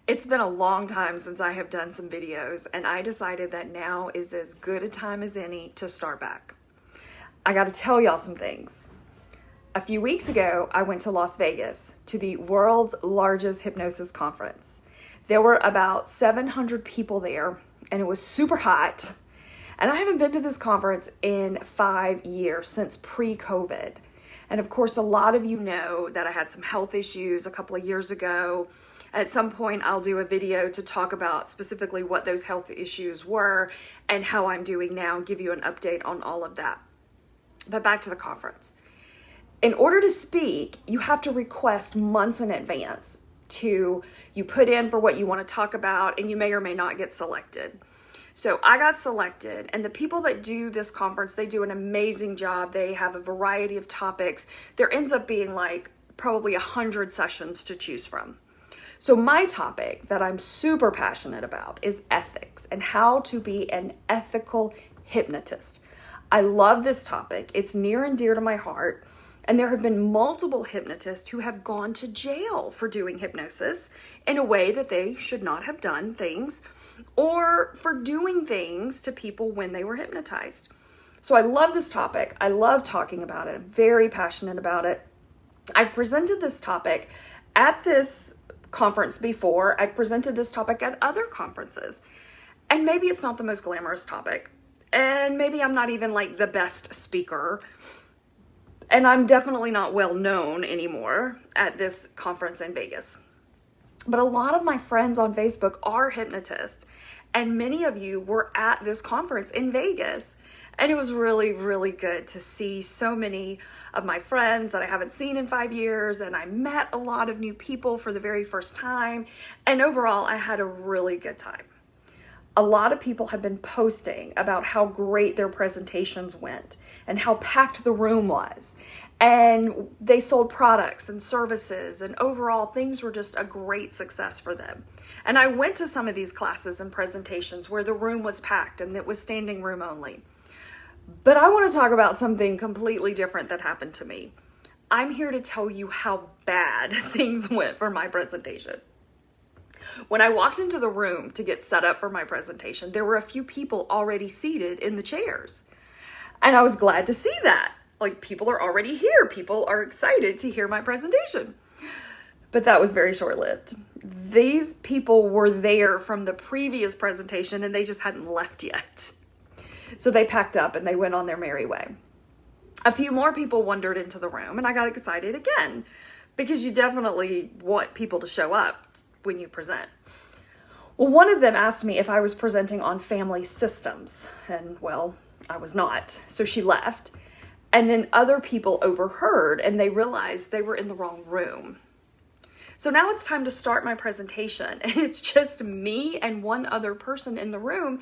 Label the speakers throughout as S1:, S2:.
S1: It's been a long time since I have done some videos, and I decided that now is as good a time as any to start back. I gotta tell y'all some things. A few weeks ago, I went to Las Vegas to the world's largest hypnosis conference. There were about 700 people there, and it was super hot. And I haven't been to this conference in 5 years, since pre-COVID. And of course, a lot of you know that I had some health issues a couple of years ago. At some point, I'll do a video to talk about specifically what those health issues were and how I'm doing now, give you an update on all of that. But back to the conference. In order to speak, you have to request months in advance you put in for what you want to talk about, and you may or may not get selected. So I got selected, and the people that do this conference, they do an amazing job. They have a variety of topics. There ends up being like probably 100 sessions to choose from. So my topic that I'm super passionate about is ethics and how to be an ethical hypnotist. I love this topic. It's near and dear to my heart. And there have been multiple hypnotists who have gone to jail for doing hypnosis in a way that they should not have done things, or for doing things to people when they were hypnotized. So I love this topic. I love talking about it. I'm very passionate about it. I've presented this topic at this conference before. I've presented this topic at other conferences. And maybe it's not the most glamorous topic. And maybe I'm not even like the best speaker. And I'm definitely not well known anymore at this conference in Vegas. But a lot of my friends on Facebook are hypnotists, and many of you were at this conference in Vegas. And it was really, really good to see so many of my friends that I haven't seen in 5 years, and I met a lot of new people for the very first time. And overall, I had a really good time. A lot of people have been posting about how great their presentations went and how packed the room was. And they sold products and services, and overall things were just a great success for them. And I went to some of these classes and presentations where the room was packed and it was standing room only. But I want to talk about something completely different that happened to me. I'm here to tell you how bad things went for my presentation. When I walked into the room to get set up for my presentation, there were a few people already seated in the chairs. And I was glad to see that. Like, people are already here. People are excited to hear my presentation. But that was very short-lived. These people were there from the previous presentation and they just hadn't left yet. So they packed up and they went on their merry way. A few more people wandered into the room and I got excited again, because you definitely want people to show up when you present. Well, one of them asked me if I was presenting on family systems, and well, I was not. So she left. And then other people overheard and they realized they were in the wrong room. So now it's time to start my presentation, and it's just me and one other person in the room.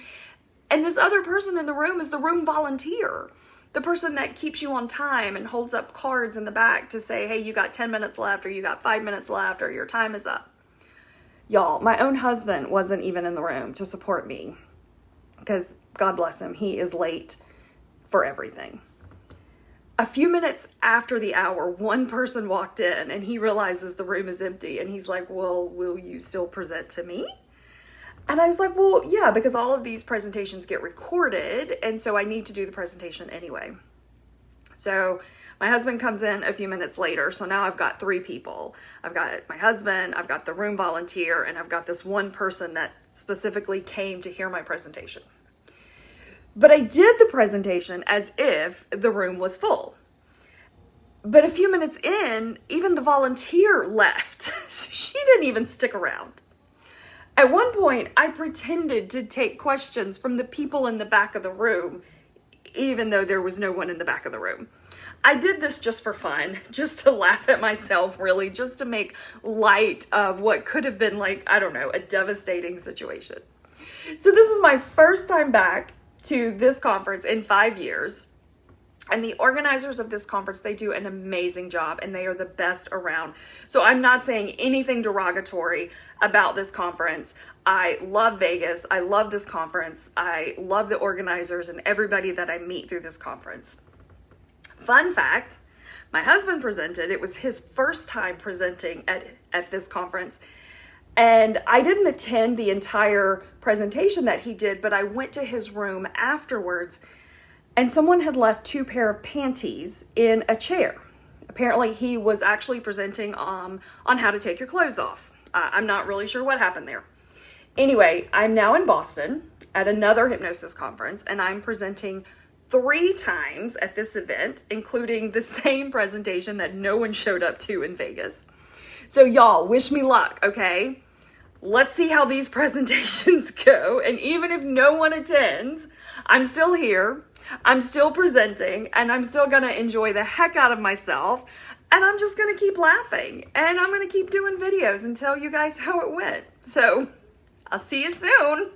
S1: And this other person in the room is the room volunteer, the person that keeps you on time and holds up cards in the back to say, hey, you got 10 minutes left, or you got 5 minutes left, or your time is up. Y'all, my own husband wasn't even in the room to support me, because God bless him, he is late for everything. A few minutes after the hour, one person walked in and he realizes the room is empty, and he's like, well, will you still present to me? And I was like, well, yeah, because all of these presentations get recorded, and so I need to do the presentation anyway. So my husband comes in a few minutes later, so now I've got 3 people. I've got my husband, I've got the room volunteer, and I've got this one person that specifically came to hear my presentation. But I did the presentation as if the room was full. But a few minutes in, even the volunteer left, so she didn't even stick around. At one point, I pretended to take questions from the people in the back of the room, even though there was no one in the back of the room. I did this just for fun, just to laugh at myself, really, just to make light of what could have been like, I don't know, a devastating situation. So this is my first time back to this conference in 5 years. And the organizers of this conference, they do an amazing job, and they are the best around. So I'm not saying anything derogatory about this conference. I love Vegas. I love this conference. I love the organizers and everybody that I meet through this conference. Fun fact, my husband presented. It was his first time presenting at this conference. And I didn't attend the entire presentation that he did, but I went to his room afterwards, and someone had left 2 pair of panties in a chair. Apparently he was actually presenting on how to take your clothes off. I'm not really sure what happened there. Anyway, I'm now in Boston at another hypnosis conference, and I'm presenting 3 times at this event, including the same presentation that no one showed up to in Vegas. So y'all, wish me luck, okay? Let's see how these presentations go. And even if no one attends, I'm still here, I'm still presenting, and I'm still gonna enjoy the heck out of myself. And I'm just gonna keep laughing, and I'm gonna keep doing videos and tell you guys how it went. So I'll see you soon.